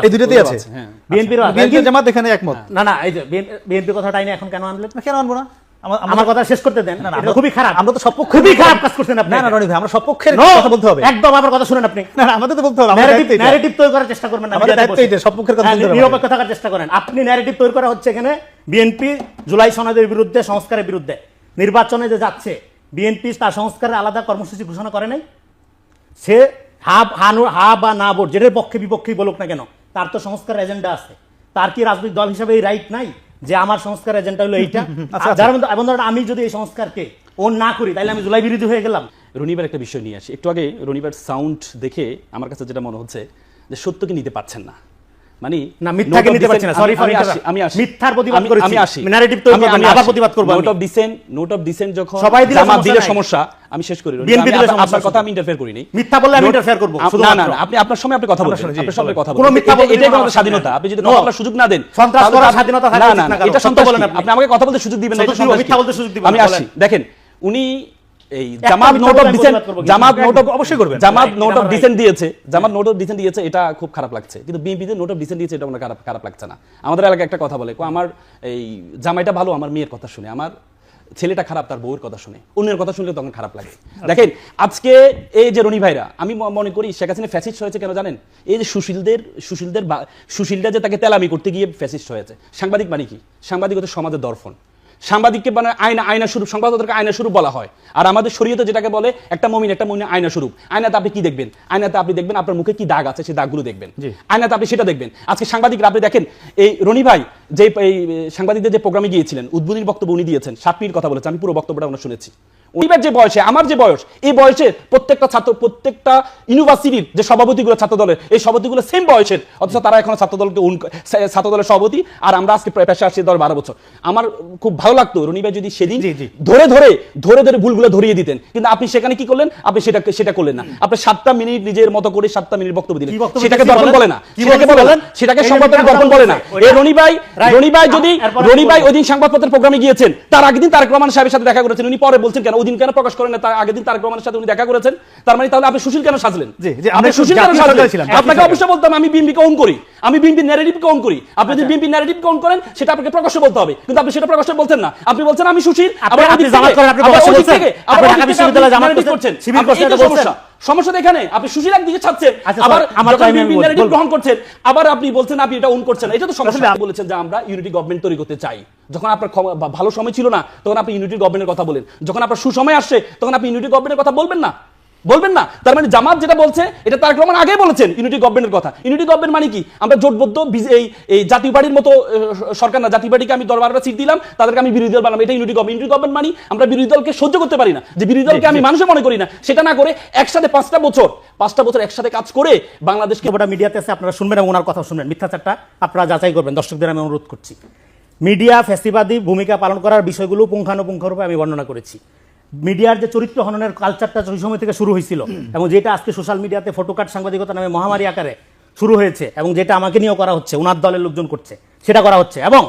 এই দুটোতেই আছে। বিএনপি জামাত এখানে একমত না এই যে বিএনপি কথাটাই না এখন কেন আনলেন? কেন আনবো না? আমার কথা শেষ করতে দেন। এটা খুবই খারাপ, আমরা তো সপক্ষ, খুবই খারাপ কাজ করছেন আপনি। না রনি ভাই, আমরা সপক্ষের কথা বলতে হবে। একদম আমার কথা শুনেন আপনি। না আমাদের তো বলতে হবে, ন্যারেটিভ তৈরি করার চেষ্টা করবেন না, আমাদের দায়িত্ব এটা, সপক্ষের কথা বলতে হবে, নিরপেক্ষ থাকার চেষ্টা করেন। আপনি ন্যারেটিভ তৈরি করা হচ্ছে এখানে বিএনপি জুলাই সনদের বিরুদ্ধে, সংস্কারের বিরুদ্ধে। নির্বাচনে যে যাচ্ছে বিএনপি তার সংস্কারের আলাদা কর্মসূচি ঘোষণা করে নাই। সে হা বা না ভোট যেটার পক্ষে বিপক্ষেই বলুক না কেন, তার তো সংস্কার এজেন্ডা আছে। তার কি রাজনৈতিক দল হিসেবে এই রাইট নাই যে আমার সংস্কার এজেন্ডা হলো এইটা? যার মধ্যে আমি যদি এই সংস্কারকে না করি তাহলে আমি জুলাই বিরোধী হয়ে গেলাম। রনিবার একটা বিষয় নিয়ে আসি। একটু আগে রনিবার সাউন্ড দেখে আমার কাছে যেটা মনে হচ্ছে যে সত্যকে নিতে পারছেন না, মানে না মিথ্যাকে নিতে পারছেন না। সরি আমি আসি, মিথ্যার প্রতিবাদ করেছি, আমি আসি, ন্যারেটিভ তৈরি করব, আমি আবার প্রতিবাদ করব। নোট অফ ডিসেন্ট যখন সবাই জামাত দিলে সমস্যা, আমি শেষ করি। আপনার কথা আমি ইন্টারফেয়ার করি নাই। মিথ্যা বললে আমি ইন্টারফেয়ার করব। না আপনি আপনার সময় আপনি কথা বলছেন, আপনার সময় কথা বলছেন, এটাই কোনো স্বাধীনতা। আপনি যদি কথা বলার সুযোগ না দেন, সন্ত্রাস করার স্বাধীনতা থাকে না। এটা সন্ত্রাস বলেন আপনি আমাকে কথা বলতে সুযোগ দিবেন না, এটা সন্ত্রাস। মিথ্যা বলতে সুযোগ দিবেন। আমি আসি, দেখেন উনি এই জামাত নোট অফ ডিসেন্ট দিয়েছে, এটা খুব খারাপ লাগছে। কিন্তু বিএনপিতে নোট অফ ডিসেন্ট দিয়েছে, এটা খারাপ লাগছে না। আমাদের এলাকায় একটা কথা বলে, আমার এই জামাইটা ভালো আমার মেয়ের কথা শুনে, আমার ছেলেটা খারাপ তার বউয়ের কথা শুনে, অন্যের কথা শুনলে তখন খারাপ লাগে। দেখেন আজকে এই যে রনি ভাইরা, আমি মনে করি শেখ হাসিনা ফ্যাসিস্ট হয়েছে কেন জানেন? এই যে সুশীলরা যে তাকে তেলামি করতে গিয়ে ফ্যাসিস্ট হয়েছে। সাংবাদিক মানে কি? সাংবাদিক হচ্ছে সমাজের দর্পণ। সাংবাদিককে মানে আয়না স্বরূপ, সংবাদদাতাকে আয়না স্বরূপ বলা হয়। আর আমাদের শরীয়তে যেটাকে বলে একটা মুমিন আয়না স্বরূপ। আয়নাতে আপনি কি দেখবেন? আয়নাতে আপনি দেখবেন আপনার মুখে কি দাগ আছে, সেই দাগগুলো দেখবেন। আয়নাতে আপনি সেটা দেখবেন। আজকে সাংবাদিকরা আপনি দেখেন, এই রনি ভাই যে এই সাংবাদিকদের যে প্রোগ্রামে গিয়েছিলেন, উদ্বোধনী বক্তব্য উনি দিয়েছেন, 7 মিনিট কথা বলেছেন, আমি পুরো বক্তব্যটা আমরা শুনেছি। উনিবার যে বয়সে, আমার যে বয়স, এই বয়সে প্রত্যেকটা ইউনিভার্সিটির যে সভাপতিগুলো ছাত্র দলের, এই সভাপতিগুলো সেম বয়সের, অথচ তারা এখন ছাত্র দলের সভাপতি, আর আমরা আজকে পেশা আসছি 10-12 বছর। আমার খুব ভালো লাগতো রনি ভাই যদি সেদিন ধরে ভুলগুলো ধরিয়ে দিতেন। কিন্তু আপনি সেখানে কি করলেন? আপনি সেটা করলেন না। আপনি 7টা মিনিট নিজের মতো করে 7টা মিনিট বক্তব্য দিলেন। সেটাকে দর্পণ বলে না, সেটাকে সংবাদপত্রের দর্পণ বলে না। এই রনি ভাই ওই দিন সংবাদপত্রের প্রোগ্রামে গিয়েছেন, তার আগের দিন তারেক রহমান সাহেবের সাথে দেখা করেছেন। উনি পরে বলছেন কেন ওদিন কেন প্রকাশ করেন না তার আগের দিন তারেক রহমানের সাথে উনি দেখা করেছেন? তার মানে তাহলে আপনি সুশীল কেন সাজলেন? আপনাকে অবশ্যই বলতাম আমি বিএনপিকে ওন করি, আমি বিএনপির ন্যারেটিভকে ওন করি। আপনি যদি বিএনপির ন্যারেটিভকে ওন করেন সেটা আপনাকে প্রকাশ্যে বলতে হবে, কিন্তু আপনি সেটা প্রকাশ্যে বলছেন না। আপনি বলছেন আমি সুশীল, আবার আপনি জামাত করেন, আপনি প্রকাশ্যে বলছেন, আপনি ঢাকা বিশ্ববিদ্যালয়ে জামাত করছেন, শিবির করছেন। এটা সমস্যা এখানে আপনি সুশীল একদিকে ছাড়ছেন, আবার আমার ন্যারেটিভ গ্রহণ করছেন, আবার আপনি বলছেন আপনি এটা ওন করছেন। এটা তো সমস্যা। আপনি বলেছেন যে আমরা ইউনিটি গভর্নমেন্ট তৈরি করতে চাই। যখন আপনার ভালো সময় ছিল না তখন আপনি ইউনিটি গভর্নমেন্টের কথা বলেন, যখন আপনার সুসময় আসছে তখন আপনি ইউনিটি গভর্নমেন্টের কথা বলবেন না। তার মানে জামাত যেটা বলছে এটা তারেক রহমান আগে বলেছেন ইউনিটি গভর্নমেন্টের কথা। ইউনিটি গভর্নমেন্ট মানে কি? আমরা জোটবদ্ধ এই জাতীয় পার্টির মতো সরকার না। জাতীয় পার্টিকে আমি 10-12টা সিট দিলাম, তাদেরকে আমি বিরোধী দল বানাবো, এটা ইউনিটি গভর্নমেন্ট মানে আমরা বিরোধী দলকে সহ্য করতে পারি না, যে বিরোধী দলকে আমি মানুষে মনে করি না। সেটা না করে একসাথে 5টা বছর একসাথে কাজ করে বাংলাদেশকে মিডিয়াতে আছে, আপনারা শুনবেন এবং ওনার কথা শুনবেন। মিথ্যাচারটা আপনারা যাচাই করবেন। দর্শকদের আমি অনুরোধ করছি, মিডিয়া ফ্যাসিবাদী ভূমিকা পালন করার বিষয়গুলো পুঙ্খানুপুঙ্খরূপে আমি বর্ণনা করেছি। মিডিয়ার যে চরিত্র হননের কালচারটা ওই সময় থেকে শুরু হয়েছিল, এবং যেটা আজকে সোশ্যাল মিডিয়াতে ফটোকাট সাংবাদিকতা নামে মহামারী আকারে শুরু হয়েছে, এবং যেটা আমাকে নিয়েও করা হচ্ছে, ওনার দলের লোকজন করছে, সেটা করা হচ্ছে। এবং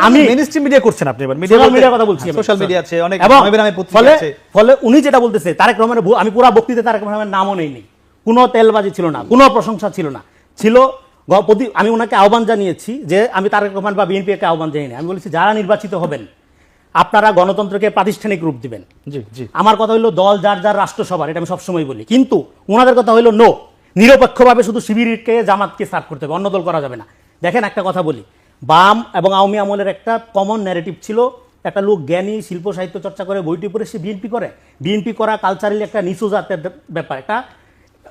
আমি মেইনস্ট্রিম মিডিয়া করছেন, আপনি এবার মিডিয়ার কথা বলছি, সোশ্যাল মিডিয়া আছে, অনেক নামে পত্রিকা আছে। ফলে উনি যেটা বলতেছে তারেক রহমানের, আমি পুরো বক্তৃতায় তারেক রহমানের নামও নেইনি, কোনো তেলবাজি ছিল না, কোনো প্রশংসা ছিল না, আমি ওনাকে আহ্বান জানিয়েছি যে আমি তারেক রহমান বা বিএনপিকে আহ্বান জানিনি। আমি বলেছি যারা নির্বাচিত হবেন আপনারা গণতন্ত্রকে প্রাতিষ্ঠানিক রূপ দিবেন। আমার কথা হইলো দল যার রাষ্ট্রসভার, এটা আমি সবসময় বলি। কিন্তু ওনাদের কথা হইলো নিরপেক্ষভাবে শুধু শিবিরকে জামাতকে সার্ভ করতে হবে, অন্য দল করা যাবে না। দেখেন একটা কথা বলি, বাম এবং আওয়ামী আমলের একটা কমন ন্যারেটিভ ছিল, একটা লোক জ্ঞানী শিল্প সাহিত্য চর্চা করে বইটি পড়ে সে বিএনপি করা কালচারালি একটা নিচু জাতের ব্যাপার, একটা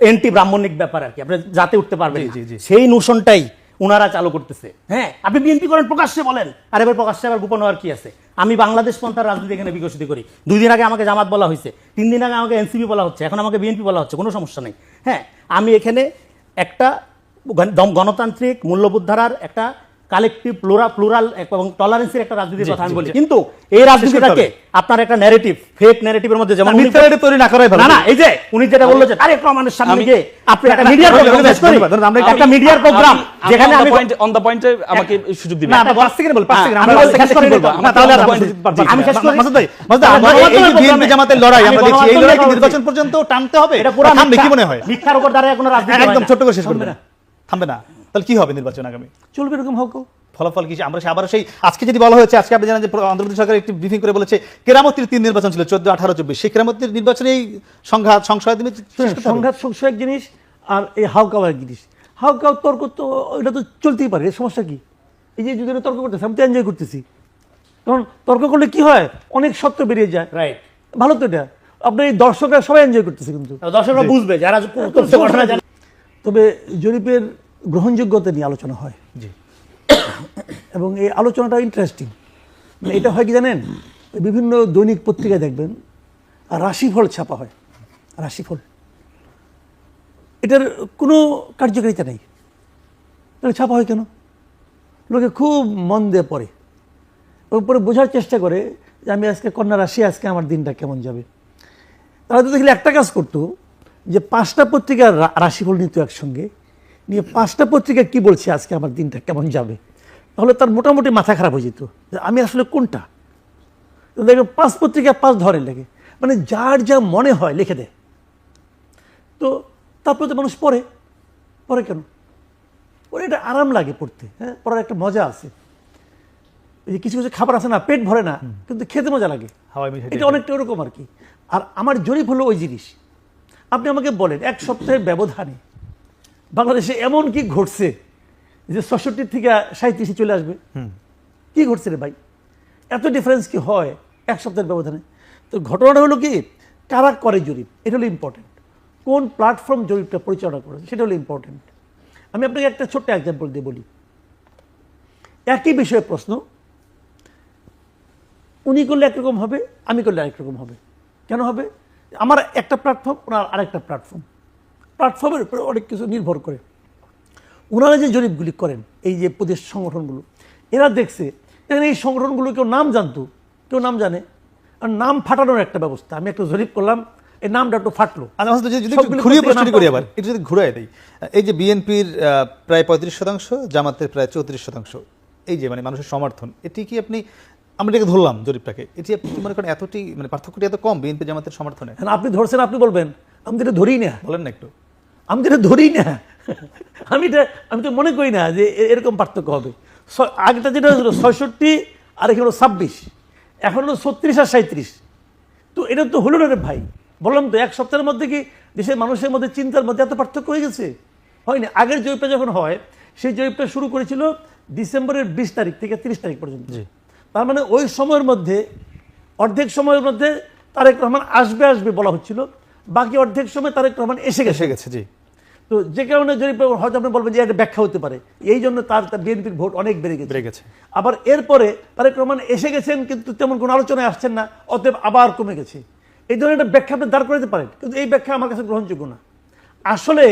এন্টি ব্রাহ্মণিক ব্যাপার আর কি, আপনি জাতে উঠতে পারবেন। সেই নোশনটাই ওনারা চালু করতেছে। হ্যাঁ, আপনি বিএনপি করেন প্রকাশ্যে বলেন, আর এবার প্রকাশ্যে আবার গোপন হওয়ার কি আছে? আমি বাংলাদেশ পন্থার রাজনীতি এখানে বিকশিত করি। 2 দিন আগে আমাকে জামাত বলা হয়েছে, 3 দিন আগে আমাকে এনসিপি বলা হচ্ছে, এখন আমাকে বিএনপি বলা হচ্ছে, কোনো সমস্যা নেই। হ্যাঁ, আমি এখানে একটা গণতান্ত্রিক মূল্যবোধ ধারার একটা কালেকটিভ প্লুরাল এবং টলারেন্সের একটা রাজনীতির কথা আমি বলি। কিন্তু এই রাজনীতিটাকে আপনার একটা ন্যারেটিভ, ফেক ন্যারেটিভের মধ্যে যেমন মিথ্যাচার তৈরি না করাই ভালো। না, এই যে উনি যেটা বলল যে তারেক রহমানের সামনে গিয়ে আপনি একটা মিডিয়ার প্রোগ্রাম, একটা মিডিয়ার প্রোগ্রাম যেখানে আমি অন দ্য পয়েন্টে আমাকে সুযোগ দিবেন। না, 5 সেকেন্ড বল, 5 সেকেন্ড আমি শেষ করে বলবো। তাহলে আমি শেষ করি। মাসুদ ভাই, এই যে বিএনপি জামাতের লড়াই আমরা দেখছি, এই লড়াই কি নির্বাচন পর্যন্ত টানতে হবে? এটা পুরো থামবে কি মনে হয়? মিথ্যার উপর দাঁড়ায় কোনো রাজনীতি একদম ছোট করে শেষ করবেন, থামবে না। তাহলে কি হবে নির্বাচন আগামী? চলবে এরকম হোক। ফলাফল কি আবার সেই আজকে যদি বলা হয়েছে, আজকে আপনি জানেন যে অন্তর্বর্তী সরকার একটি ব্রিফিং করে বলেছে কেরামতির 3 নির্বাচন ছিল 14, 18, 24, সেই কেরামতির নির্বাচনেই সংঘাত সংশয় দিবে। সংঘাত সংশয় এক জিনিস, আর এই হাউকাও এক জিনিস। হাউকাও তর্ক তো এটা তো চলতেই পারে, এর সমস্যা কি? এই যে যদি তর্ক করতেছে আমি তো এনজয় করতেছি, কারণ তর্ক করলে কি হয়, অনেক সত্য বেরিয়ে যায়। রাইট, ভালো তো এটা, আপনার এই দর্শকরা সবাই এনজয় করতেছে, কিন্তু দর্শকরা বুঝবে যারা করছে ঘটনা জানে। তবে জরিপের গ্রহণযোগ্যতা নিয়ে আলোচনা হয়, জি, এবং এই আলোচনাটা ইন্টারেস্টিং। মানে এটা হয় কি জানেন, বিভিন্ন দৈনিক পত্রিকায় দেখবেন রাশিফল ছাপা হয়, রাশিফল, এটার কোনো কার্যকারিতা নেই, এটা ছাপা হয় কেন? লোকে খুব মন দিয়ে পড়ে এবং পরে বোঝার চেষ্টা করে যে আমি আজকে কন্যা রাশি, আজকে আমার দিনটা কেমন যাবে। তারা তো দেখলে একটা কাজ করতো, যে 5টা পত্রিকার রাশিফল নিত একসঙ্গে, নিয়ে 5টা পত্রিকা কি বলছে আজকে আমার দিনটা কেমন যাবে, তাহলে তার মোটামুটি মাথা খারাপ হয়ে যেত যে আমি আসলে কোনটা। দেখবেন 5 পত্রিকা 5 ধরনের লেখে, মানে যার যা মনে হয় লিখে দেয়। তো তারপরে তো মানুষ পড়ে, পড়ে কেন? ওর এটা আরাম লাগে পড়তে, হ্যাঁ, পড়ার একটা মজা আছে। এই যে কিছু কিছু খাবার আছে না, পেট ভরে না কিন্তু খেতে মজা লাগে, এটা অনেকটা ওরকম আর কি। আর আমার জরিপ হলো ওই জিনিস। আপনি আমাকে বলেন 1 সপ্তাহের ব্যবধানে বাংলাদেশে এমন কি ঘটছে যে 66 থেকে 37 চলে আসবে? কি ঘটছে রে ভাই, এত ডিফারেন্স কি হয় 1 সপ্তাহের ব্যবধানে? তো ঘটনাটা হলো কি, কারা করে জরিপ, এটা হলো ইম্পর্টেন্ট। কোন প্ল্যাটফর্ম জরিপটা পরিচালনা করেছে সেটা হলো ইম্পর্টেন্ট। আমি আপনাকে একটা ছোট্ট এক্সাম্পল দিয়ে বলি। একই বিষয়ে প্রশ্ন, উনি করলে একরকম হবে, আমি করলে আরেক রকম হবে। কেন হবে? আমার একটা প্ল্যাটফর্ম, ওনার আরেকটা প্ল্যাটফর্ম, প্ল্যাটফর্মের উপরে অনেক কিছু নির্ভর করে। ওনারা যে জরিপগুলি করেন, এই যে প্রদেশ সংগঠনগুলো, এরা দেখছে এখানে এই সংগঠনগুলো কেউ নাম জানতো, কেউ নাম জানে, আর নাম ফাটানোর একটা ব্যবস্থা। আমি একটা জরিপ করলাম, এই নামটা একটু ফাটলো। যদি ঘুরিয়ে প্রশ্নটি করি আবার, একটু যদি ঘুরাই দেই, এই যে বিএনপির প্রায় 35%, জামাতের প্রায় 34%, এই যে মানে মানুষের সমর্থন, এটি কি আপনি, আমরা এটাকে ধরলাম জরিপটাকে, এটি আপনি মনে করেন এতটি মানে পার্থক্যটি এত কম বিএনপি জামাতের সমর্থনে? আপনি ধরছেন, আপনি বলবেন, আমি তো এটা ধরি না। বলেন না একটু। আমি তো এটা ধরি না, আমি তো মনে করি না যে এরকম পার্থক্য হবে। আগেটা যেটা হলো 66 আর এখানে হলো 26, এখন হলো 36 আর 37। তো এটা তো হলো না রে ভাই, বললাম তো 1 সপ্তাহের মধ্যে কি দেশের মানুষের মধ্যে চিন্তার মধ্যে এত পার্থক্য হয়ে গেছে? হয়নি। আগের জরিপটা যখন হয়, সেই জরিপটা শুরু করেছিল ডিসেম্বরের 20 তারিখ থেকে 30 তারিখ পর্যন্ত। তার মানে ওই সময়ের মধ্যে, অর্ধেক সময়ের মধ্যে তারেক রহমান আসবে বলা হচ্ছিল, বাকি অর্ধেক সময় তারেক রহমান এসে গেছে। জি। তো যে কারণে জরিপে হয়তো আপনি বলবেন যে একটা ব্যাখ্যা হতে পারে, এই জন্য তার বিএনপির ভোট অনেক বেড়ে গেছে। আবার এরপরে তারেক রহমান এসে গেছেন কিন্তু তেমন কোনো আলোচনায় আসছেন না, অতএব আবার কমে গেছে। এই ধরনের একটা ব্যাখ্যা আপনি দাঁড় করাতে পারেন, কিন্তু এই ব্যাখ্যা আমার কাছে গ্রহণযোগ্য না। আসলে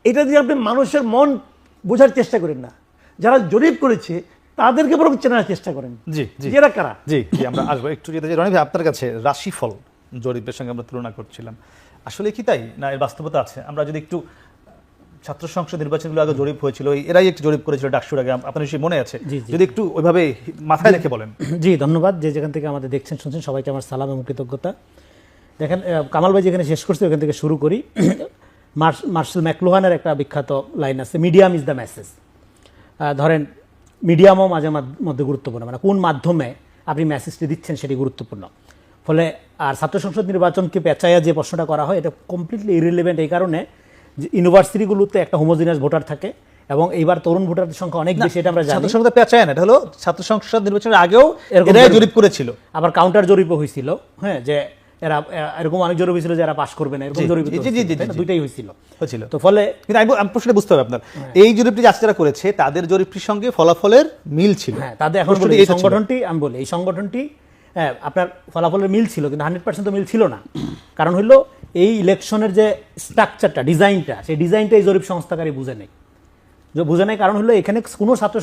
এটা দিয়ে আপনি মানুষের মন বোঝার চেষ্টা করেন না, যারা জরিপ করেছে তাদেরকে বরং চেনার চেষ্টা করেন। জি, এরা কারা? জি, আমরা আসবো একটু। যেটা রনি ভাই আপনার কাছে রাশিফল জরিপের সঙ্গে আমরা তুলনা করছিলাম, আসলে কি তাই না এর বাস্তবতা আছে? আমরা যদি একটু ছাত্র সংসদ নির্বাচনগুলো আগে জরিপ হয়েছিল, এরাই একটু জরিপ করেছিল ডাকসুর আগে, আপনার নিশ্চয়ই মনে আছে, যদি একটু ওইভাবে মাথায় রেখে বলেন। জি, ধন্যবাদ। যে যেখান থেকে আমাদের দেখছেন শুনছেন সবাইকে আমার সালাম এবং কৃতজ্ঞতা। দেখেন, কামাল ভাই যেখানে শেষ করছে ওখান থেকে শুরু করি। মার্শাল ম্যাকলুহানের একটা বিখ্যাত লাইন আছে, মিডিয়াম ইজ দ্য মেসেজ। ধরেন মিডিয়ামও মাঝে মধ্যে গুরুত্বপূর্ণ, মানে কোন মাধ্যমে আপনি মেসেজটি দিচ্ছেন সেটি গুরুত্বপূর্ণ। ফলে আর ছাত্র সংসদ নির্বাচনকে পেঁচাইয়া যে প্রশ্নটা করা হয়, এটা কমপ্লিটলি ইরিলেভেন্ট এই কারণে যে ইউনিভার্সিটিগুলোতে একটা হোমোজিনাস ভোটার থাকে এবং এইবার তরুণ ভোটারের সংখ্যা অনেক বেশি, এটা আমরা জানি। ছাত্র সংসদ পেঁচায় না, এটা হলো ছাত্র সংসদ নির্বাচনের আগেও এরাই জরিপ করেছিল, আবার কাউন্টার জরিপও হয়েছিল। হ্যাঁ, যে এরা এরকম অনেক জরিপ হয়েছিল যে এরা পাস করবে না, এরকম জরিপ দুইটাই হয়েছিল। তো ফলে কিন্তু আমি প্রশ্নটা বুঝতে হবে আপনার, এই জরিপটি যারা করেছে তাদের জরিপটির সঙ্গে ফলাফলের মিল ছিল। হ্যাঁ, তাদের এখন এই সংগঠনটি, আমি বলি এই সংগঠনটি, হ্যাঁ, আপনার ফলাফলের মিল ছিল, কিন্তু 100% মিল ছিল না। কারণ হলো এই ইলেকশনের যে স্ট্রাকচারটা, ডিজাইনটা, সেই ডিজাইনটা এই জরিপ সংস্থাকারী বুঝে নেই। কারণ হলো এখানে কোনো ছাত্র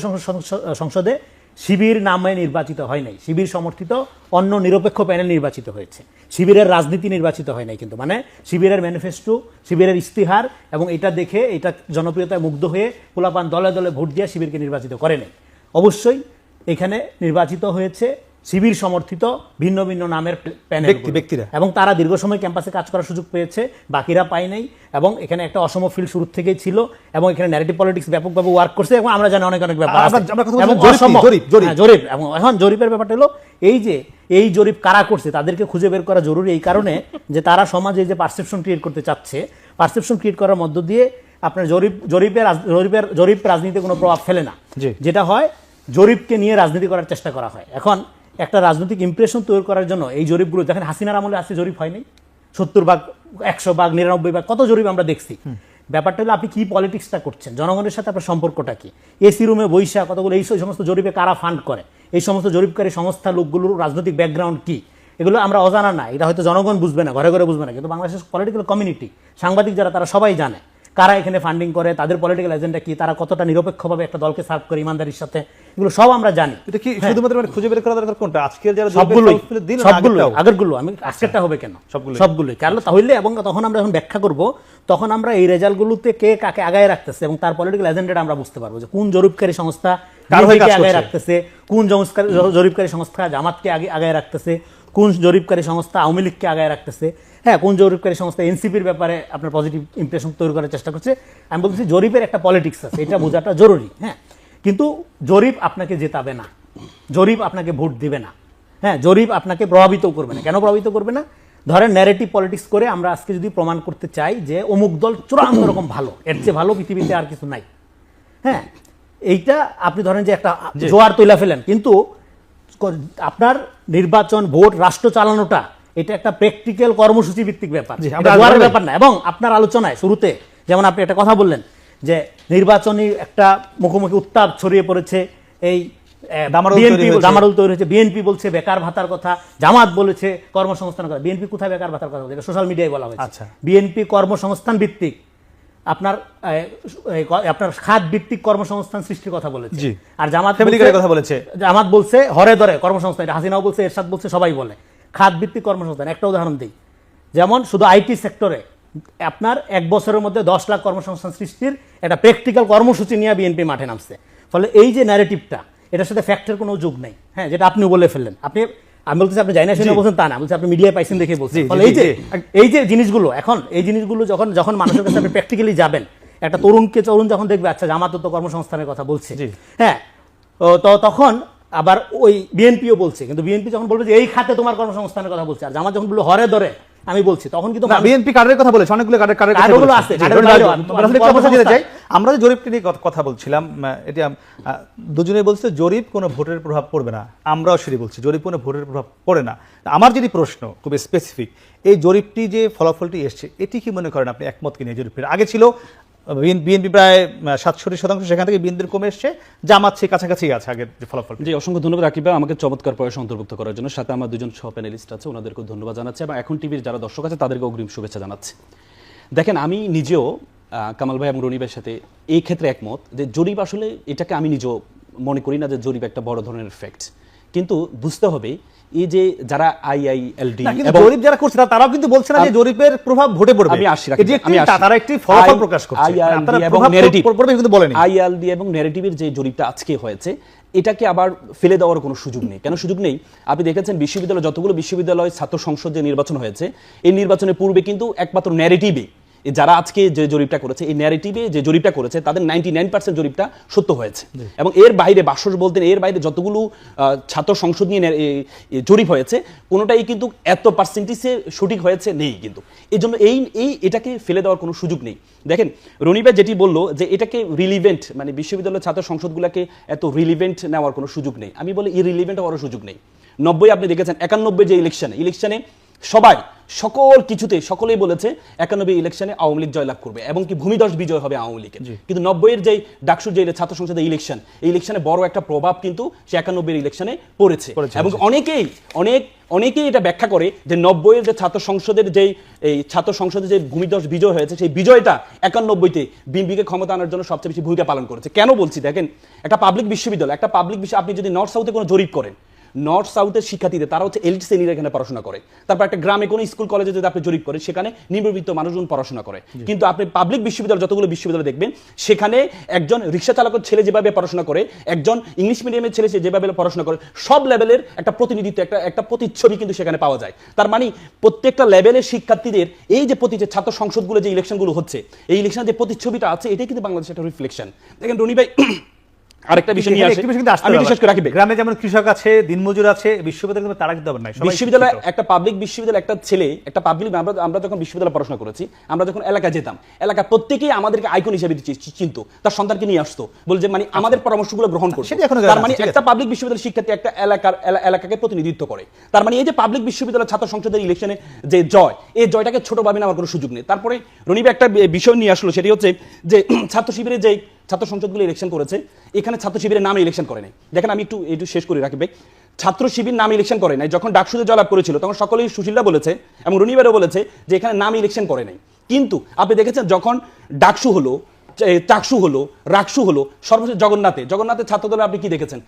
সংসদে শিবির নামে নির্বাচিত হয় নাই, শিবির সমর্থিত অন্য নিরপেক্ষ প্যানেল নির্বাচিত হয়েছে। শিবিরের রাজনীতি নির্বাচিত হয় নাই, কিন্তু মানে শিবিরের ম্যানিফেস্টো, শিবিরের ইস্তিহার, এবং এটা দেখে এটা জনপ্রিয়তায় মুগ্ধ হয়ে পোলাপান দলে দলে ভোট দিয়ে শিবিরকে নির্বাচিত করে নাই। অবশ্যই এখানে নির্বাচিত হয়েছে শিবির সমর্থিত ভিন্ন ভিন্ন নামের প্যানেল ব্যক্তিরা। এবং তারা দীর্ঘ সময় ক্যাম্পাসে কাজ করার সুযোগ পেয়েছে, বাকিরা পায় নাই। এবং এখানে একটা অসম ফিল্ড শুরু থেকেই ছিল এবং এখানে ন্যারেটিভ পলিটিক্স ব্যাপকভাবে ওয়ার্ক করছে এবং আমরা জানি অনেক অনেক ব্যাপার আছে। আমরা কথা বলছি এবং জরিপ, অসম- জরিপ, জরিপ। হ্যাঁ, জরিপ। এবং এখন জরিপের ব্যাপারটা হলো এই জরিপ কারা করছে তাদেরকে খুঁজে বের করা জরুরি, এই কারণে যে তারা সমাজে যে পারসেপশন ক্রিয়েট করতে চাচ্ছে, পারসেপশন ক্রিয়েট করার মধ্য দিয়ে আপনার জরিপ রাজনীতিতে কোনো প্রভাব ফেলে না। জি। যেটা হয় জরিপকে নিয়ে রাজনীতি করার চেষ্টা করা হয়। এখন একটা রাজনৈতিক ইমপ্রেশন তৈরি করার জন্য এই জরিপগুলো, দেখেন হাসিনার আমলে আসছে জরিপ হয়নি, 70 ভাগ 100 ভাগ 99 ভাগ কত জরিপ আমরা দেখছি। ব্যাপারটা হলো আপনি কি পলিটিক্সটা করছেন, জনগণের সাথে আপনার সম্পর্কটা কি, এসি রুমে বৈশা কতগুলো এই সমস্ত জরিপে কারা ফান্ড করে, এই সমস্ত জরিপকারী সংস্থা লোকগুলোর রাজনৈতিক ব্যাকগ্রাউন্ড কি, এগুলো আমরা অজানা না। এটা হয়তো জনগণ বুঝবে না, ঘরে ঘরে বুঝবে না, কিন্তু বাংলাদেশের পলিটিক্যাল কমিউনিটি, সাংবাদিক যারা, তারা সবাই জানে কারা এখানে ফান্ডিং করে, তাদের পলিটিক্যাল এজেন্ডা কি, তারা কতটা নিরপেক্ষভাবে একটা দলকে সার্ভ করে ইমানদারির সাথে, এগুলো সব আমরা জানি। এটা কি শুধুমাত্র মানে খুঁজে বের করা দরকার কোনটা, আজকের যারা সবগুলোই দিন আগেরগুলো, আমি আজকেরটা হবে কেন, সবগুলোই কারণ তাহলে। এবং তখন আমরা যখন ব্যাখ্যা করব, তখন আমরা এই রেজাল্টগুলোতে কে কাকে আগায় রাখতেছে এবং তার পলিটিক্যাল এজেন্ডাটা আমরা বুঝতে পারবো, যে কোন জরিপকারী সংস্থা কার হয়ে কাজ আগায় করছে। রাখতেছে, কোন জরিপকারী সংস্থা জামাতকে আগায় রাখতেছে, কোন জরিপকারী সংস্থা আওয়ামী লীগকে আগায় রাখতেছে, হ্যাঁ, কোন জরিপকারী সংস্থা এনসিপির ব্যাপারে আপনার পজিটিভ ইমপ্রেশন তৈরি করার চেষ্টা করছে। আমি বলছি জরিপের একটা পলিটিক্স আছে, এটা বোঝাটা জরুরি। হ্যাঁ, কিন্তু জরিপ আপনাকে জেতাবে না, জরিপ আপনাকে ভোট দিবে না, হ্যাঁ, জরিপ আপনাকে প্রভাবিত করবে না। কেন প্রভাবিত করবে না? ধরেন ন্যারেটিভ পলিটিক্স করে আমরা আজকে যদি প্রমাণ করতে চাই যে অমুক দল চূড়ান্ত রকম ভালো, এর চেয়ে ভালো পৃথিবীতে আর কিছু নাই, হ্যাঁ, এইটা আপনি ধরেন যে একটা জোয়ার তৈলা ফেলেন, কিন্তু আপনার নির্বাচন, ভোট, রাষ্ট্র চালানোটা এটা একটা প্র্যাকটিক্যাল কর্মসূচি ভিত্তিক ব্যাপার, এটা জোয়ারের ব্যাপার না। এবং আপনার আলোচনায় শুরুতে যেমন আপনি একটা কথা বললেন যে নির্বাচনী একটা মুখোমুখি উত্তাপ ছড়িয়ে পড়েছে, এই দামারুল তৈরি হয়েছে, বিএনপি বলছে বেকার ভাতার কথা, জামাত বলেছে কর্মসংস্থানের কথা। বিএনপি কোথায় বেকার ভাতার কথা বলছে? এটা সোশ্যাল মিডিয়ায় বলা হয়েছে। আচ্ছা। বিএনপি কর্মসংস্থান ভিত্তিক আপনার খাত ভিত্তিক কর্মসংস্থান সৃষ্টির কথা বলেছে। জি। আর জামাত কথা বলেছে, জামাত বলছে হরে ধরে কর্মসংস্থান, এটা হাসিনাও বলছে, এরশাদ বলছে, সবাই বলে খাত ভিত্তিক কর্মসংস্থান। একটা উদাহরণ দিই, যেমন শুধু আইটি সেক্টরে আপনার 1 বছরের মধ্যে 10 লাখ কর্মসংস্থান সৃষ্টির একটা প্র্যাকটিক্যাল কর্মসূচি নিয়ে বিএনপি মাঠে নামছে। ফলে এই যে ন্যারেটিভটা, এটার সাথে ফ্যাক্টের কোনো যোগ নেই, হ্যাঁ, যেটা আপনি বলে ফেললেন। আমি বলতেছি আপনি জানি না শুনে বলছেন তা না, বলছি আপনি মিডিয়ায় পাইছেন দেখে বলছেন। ফলে এই যে জিনিসগুলো, এখন এই জিনিসগুলো যখন মানুষের কাছে আপনি প্র্যাকটিক্যালি যাবেন, একটা তরুণ যখন দেখবে আচ্ছা জামাত তো কর্মসংস্থানের কথা বলছে, হ্যাঁ, তো তখন আবার ওই বিএনপিও বলছে, কিন্তু বিএনপি যখন বলবে যে এই খাতে তোমার কর্মসংস্থানের কথা বলছে, আর জামাত যখন বললো হরে ধরে আমি বলছি, তখন কিন্তু বিএনপি কার্ডের কথা বলেছে, অনেকগুলো কার্ডের আছে। আমরা যে জরিপটি নিয়ে কথা বলছিলাম, এটা দুজনে বলছে জরিপ কোনো ভোটের প্রভাব পড়বে না, আমরাও সেটি বলছি জরিপ কোনো ভোটের প্রভাব পড়ে না। আমার যদি প্রশ্ন খুব স্পেসিফিক, এই জরিপটি যে ফলাফলটি এসছে, এটি কি মনে করেন আপনি একমত কিনে? জরিপের আগে ছিল বিএনপি প্রায় 67%, সেখান থেকে বিএনপির কমে এসছে, জামাত সে কাছাকাছি আছে আগের যে ফলাফল। জি, অসংখ্য ধন্যবাদ রাকিব ভাই আমাকে চমৎকার প্রয়াস অন্তর্ভুক্ত করার জন্য। সাথে আমার দুজন সহ প্যানেলিস্ট আছে, ওনাদেরকেও ধন্যবাদ জানাচ্ছি এবং এখন টিভির যারা দর্শক আছে তাদেরকে অগ্রিম শুভেচ্ছা জানাচ্ছি। দেখেন, আমি নিজেও কামাল ভাই এবং রনি ভাইয়ের সাথে এই ক্ষেত্রে একমত যে জরিপ আসলে এটাকে আমি নিজেও মনে করি না যে জরিপ একটা বড় ধরনের ফ্যাক্ট, কিন্তু বুঝতে হবে এই যে যারা আইআইএলডি এবং জরিপ যারা করছে তারাও কিন্তু বলছে না যে জরিপের প্রভাব ভোটে পড়বে। তারা একটি ফলাফল প্রকাশ করছে, আপনারা প্রভাব পড়বে কিন্তু বলেনি। আইএলডি এবং ন্যারেটিভের যে জরিপটা আজকে হয়েছে, এটাকে আবার ফেলে দেওয়ার কোনো সুযোগ নেই। কেন সুযোগ নেই? আপনি দেখেছেন বিশ্ববিদ্যালয়, যতগুলো বিশ্ববিদ্যালয় ছাত্র সংসদ যে নির্বাচন হয়েছে, এই নির্বাচনের পূর্বে কিন্তু একমাত্র ন্যারেটিভে যারা আজকে যে জরিপটা করেছে, এই ন্যারেটিভে যে জরিপটা করেছে তাদের 99% জরিপটা সত্য হয়েছে। এবং এর বাইরে বাসস বলতেন, এর বাইরে যতগুলো ছাত্র সংসদ নিয়ে জরিপ হয়েছে, কোনোটাই কিন্তু এত পার্সেন্টেজে সঠিক হয়েছে নেই। কিন্তু এই জন্য এটাকে ফেলে দেওয়ার কোনো সুযোগ নেই। দেখেন, রনিবা যেটি বললো যে এটাকে রিলিভেন্ট, মানে বিশ্ববিদ্যালয়ের ছাত্র সংসদগুলোকে এত রিলিভেন্ট নেওয়ার কোনো সুযোগ নেই। আমি বলি ইরিলিভেন্ট হওয়ার সুযোগ নেই। 90 আপনি দেখেছেন, 91 যে ইলেকশনে সবাই সকল কিছুতে সকলেই বলেছে 91 ইলেকশনে আওয়ামী লীগ জয়লাভ করবে এবং কি ভূমিধস বিজয় হবে আওয়ামী লীগের। কিন্তু 90-এর যে ডাকসুর যে ছাত্র সংসদের ইলেকশন, এই ইলেকশনে বড় একটা প্রভাব কিন্তু সে 91-এর ইলেকশনে পড়েছে। এবং অনেকেই এটা ব্যাখ্যা করে যে 90-এর যে ছাত্র সংসদের যে ভূমিধস বিজয় হয়েছে, সেই বিজয়টা 91-তে বিএনপিকে ক্ষমতা আনার জন্য সবচেয়ে বেশি ভূমিকা পালন করেছে। কেন বলছি? দেখেন, একটা পাবলিক বিশ্ববিদ্যালয়, আপনি যদি নর্থ সাউথে কোনো জরিপ করেন, নর্থ সাউথের শিক্ষার্থীদের তারা হচ্ছে এলিট শ্রেণীরা এখানে পড়াশোনা করে। তারপর একটা গ্রামে কোনো স্কুল কলেজে যদি আপনি জরিপ করেন সেখানে নিম্নবিত্ত মানুষজন পড়াশোনা করে। কিন্তু আপনি পাবলিক বিশ্ববিদ্যালয় যতগুলো বিশ্ববিদ্যালয় দেখবেন সেখানে একজন রিক্সা চালকের ছেলে যেভাবে পড়াশোনা করে, একজন ইংলিশ মিডিয়ামের ছেলে সে যেভাবে পড়াশোনা করে, সব লেভেলের একটা প্রতিনিধিত্ব, একটা প্রতিচ্ছবি কিন্তু সেখানে পাওয়া যায়। তার মানে প্রত্যেকটা লেভেলের শিক্ষার্থীদের এই যে ছাত্র সংসদগুলো যে ইলেকশনগুলো হচ্ছে, এই ইলেকশনের যে প্রতিচ্ছবিটা আছে এটাই কিন্তু বাংলাদেশের একটা রিফ্লেকশন। দেখেন রনি ভাই আরেকটা বিষয় নিয়ে আসে, একটু বেশি কিন্তু আসতে আমি হবে। বিশেষ করে রাখি গ্রামে যেমন কৃষক আছে, দিনমজুর আছে, বিশ্ববিদ্যালয়ে কিন্তু তারা কিন্তু আবার নাই। সবাই বিশ্ববিদ্যালয় শিক্ষিত। একটা পাবলিক বিশ্ববিদ্যালয় একটা ছেলে একটা পাবলিক আমরা যখন বিশ্ববিদ্যালয়ে পড়াশোনা করেছি, আমরা যখন এলাকায় যেতাম, এলাকা প্রত্যেকেই আমাদেরকে আইকন হিসেবে চিনতো, তার সন্তানকে নিয়ে আসতো, বল যে মানে আমাদের পরামর্শগুলো গ্রহণ করতো। সেটা এখনো তার মানে ঠিক আছে। একটা পাবলিক বিশ্ববিদ্যালয়ের শিক্ষার্থী একটা এলাকাকে প্রতিনিধিত্ব করে। তার মানে এই যে পাবলিক বিশ্ববিদ্যালয় ছাত্র সংসদের ইলেকশনে যে জয়, এই জয়টাকে ছোট ভাবে নেওয়ার কোনো সুযোগ নেই। তারপরে রনিবা একটা বিষয় নিয়ে আসলো, সেটি হচ্ছে যে ছাত্র শিবিরের যে ছাত্র সংসদগুলো ইলেকশন করেছে, এখানে ছাত্র শিবিরের নামে ইলেকশন করে নাই। দেখেন আমি একটু শেষ করে রাখি ভাই, ছাত্র শিবির নামে ইলেকশন করে নাই। যখন ডাকসুতে জয়লাভ করেছিল তখন সকলেই সুশীলরা বলেছে এবং রনিবারও বলেছে যে এখানে নামে ইলেকশন করে নাই। কিন্তু আপনি দেখেছেন যখন ডাকসু হলো, চাকসু হলো, রাকসু হলো, সর্বশেষ জগন্নাথে ছাত্রদলে আপনি কি দেখেছেন?